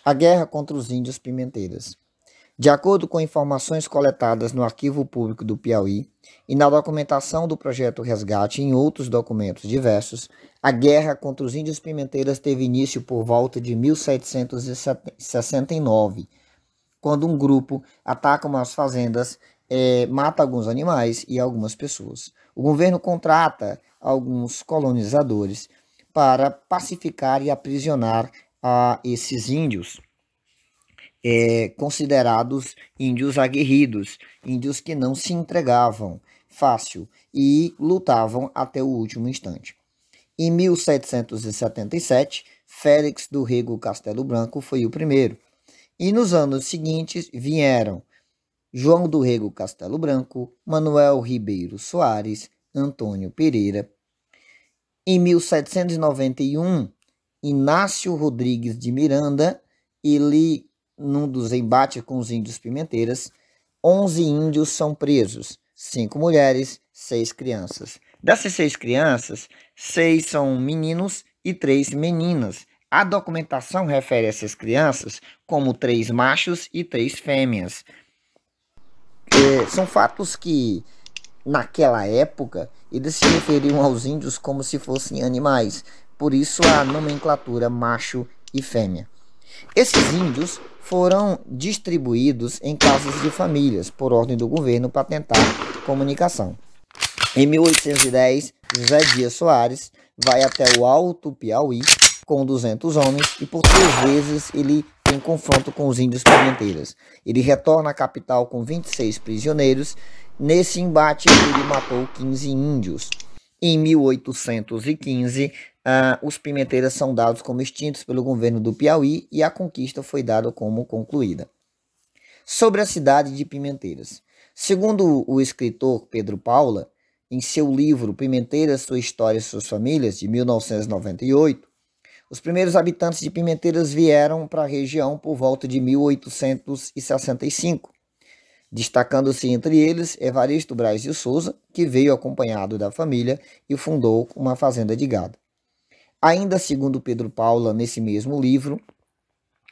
A guerra contra os índios pimenteiras. De acordo com informações coletadas no Arquivo Público do Piauí e na documentação do Projeto Resgate e em outros documentos diversos, a guerra contra os índios pimenteiras teve início por volta de 1769, quando um grupo ataca umas fazendas, mata alguns animais e algumas pessoas. O governo contrata alguns colonizadores para pacificar e aprisionar esses índios, considerados índios aguerridos, índios que não se entregavam fácil e lutavam até o último instante. Em 1777, Félix do Rego Castelo Branco foi o primeiro. E nos anos seguintes vieram João do Rego Castelo Branco, Manuel Ribeiro Soares, Antônio Pereira. Em 1791, Inácio Rodrigues de Miranda, ele, num dos embates com os índios pimenteiras, 11 índios são presos, 5 mulheres, 6 crianças. Dessas 6 crianças, 6 são meninos e 3 meninas. A documentação refere essas crianças como 3 machos e 3 fêmeas. São fatos que, naquela época, eles se referiam aos índios como se fossem animais, por isso a nomenclatura macho e fêmea. Esses índios foram distribuídos em casas de famílias, por ordem do governo, para tentar comunicação. Em 1810, José Dias Soares vai até o Alto Piauí com 200 homens e por 3 vezes ele tem confronto com os índios pimenteiras. Ele retorna à capital com 26 prisioneiros. Nesse embate ele matou 15 índios. Em 1815, os pimenteiras são dados como extintos pelo governo do Piauí e a conquista foi dada como concluída. Sobre a cidade de Pimenteiras. Segundo o escritor Pedro Paula, em seu livro Pimenteiras, Sua História e Suas Famílias, de 1998, os primeiros habitantes de Pimenteiras vieram para a região por volta de 1865, destacando-se entre eles Evaristo Braz de Souza, que veio acompanhado da família e fundou uma fazenda de gado. Ainda segundo Pedro Paula, nesse mesmo livro,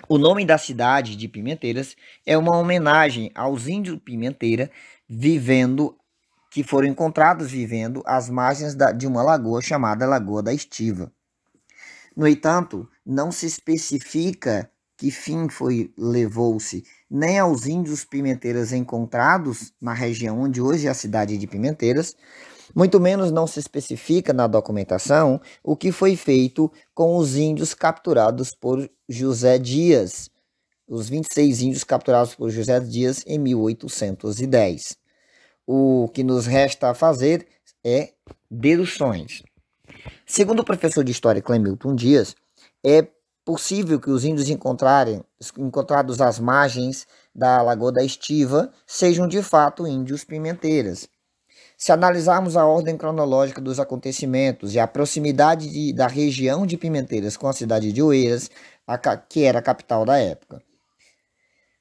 o nome da cidade de Pimenteiras é uma homenagem aos índios pimenteira que foram encontrados vivendo às margens de uma lagoa chamada Lagoa da Estiva. No entanto, não se especifica que fim levou-se nem aos índios pimenteiras encontrados na região onde hoje é a cidade de Pimenteiras, muito menos não se especifica na documentação o que foi feito com os índios capturados por José Dias, os 26 índios capturados por José Dias em 1810. O que nos resta a fazer é deduções. Segundo o professor de História Clemilton Dias, é possível que os índios encontrados às margens da Lagoa da Estiva sejam de fato índios pimenteiras. Se analisarmos a ordem cronológica dos acontecimentos e a proximidade da região de Pimenteiras com a cidade de Oeiras, que era a capital da época.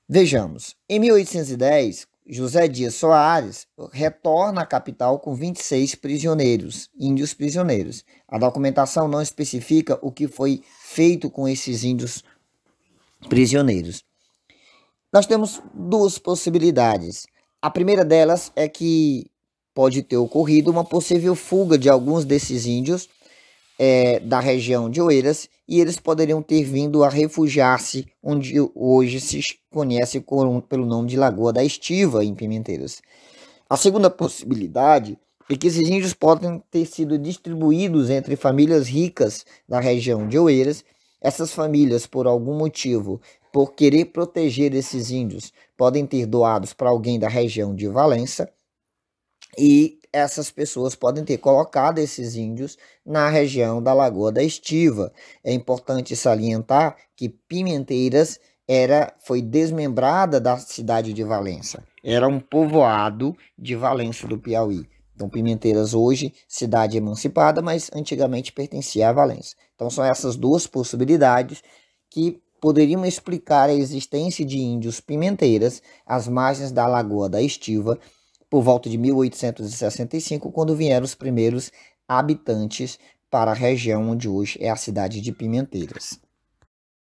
Vejamos, em 1810, José Dias Soares retorna à capital com 26 prisioneiros, índios prisioneiros. A documentação não especifica o que foi feito com esses índios prisioneiros. Nós temos 2 possibilidades. A primeira delas é que pode ter ocorrido uma possível fuga de alguns desses índios da região de Oeiras e eles poderiam ter vindo a refugiar-se onde hoje se conhece pelo nome de Lagoa da Estiva, em Pimenteiras. A segunda possibilidade é que esses índios podem ter sido distribuídos entre famílias ricas da região de Oeiras. Essas famílias, por algum motivo, por querer proteger esses índios, podem ter doados para alguém da região de Valença e essas pessoas podem ter colocado esses índios na região da Lagoa da Estiva. É importante salientar que Pimenteiras foi desmembrada da cidade de Valença. Era um povoado de Valença do Piauí. Então, Pimenteiras hoje, cidade emancipada, mas antigamente pertencia a Valença. Então, são essas 2 possibilidades que poderiam explicar a existência de índios pimenteiras às margens da Lagoa da Estiva, por volta de 1865, quando vieram os primeiros habitantes para a região onde hoje é a cidade de Pimenteiras.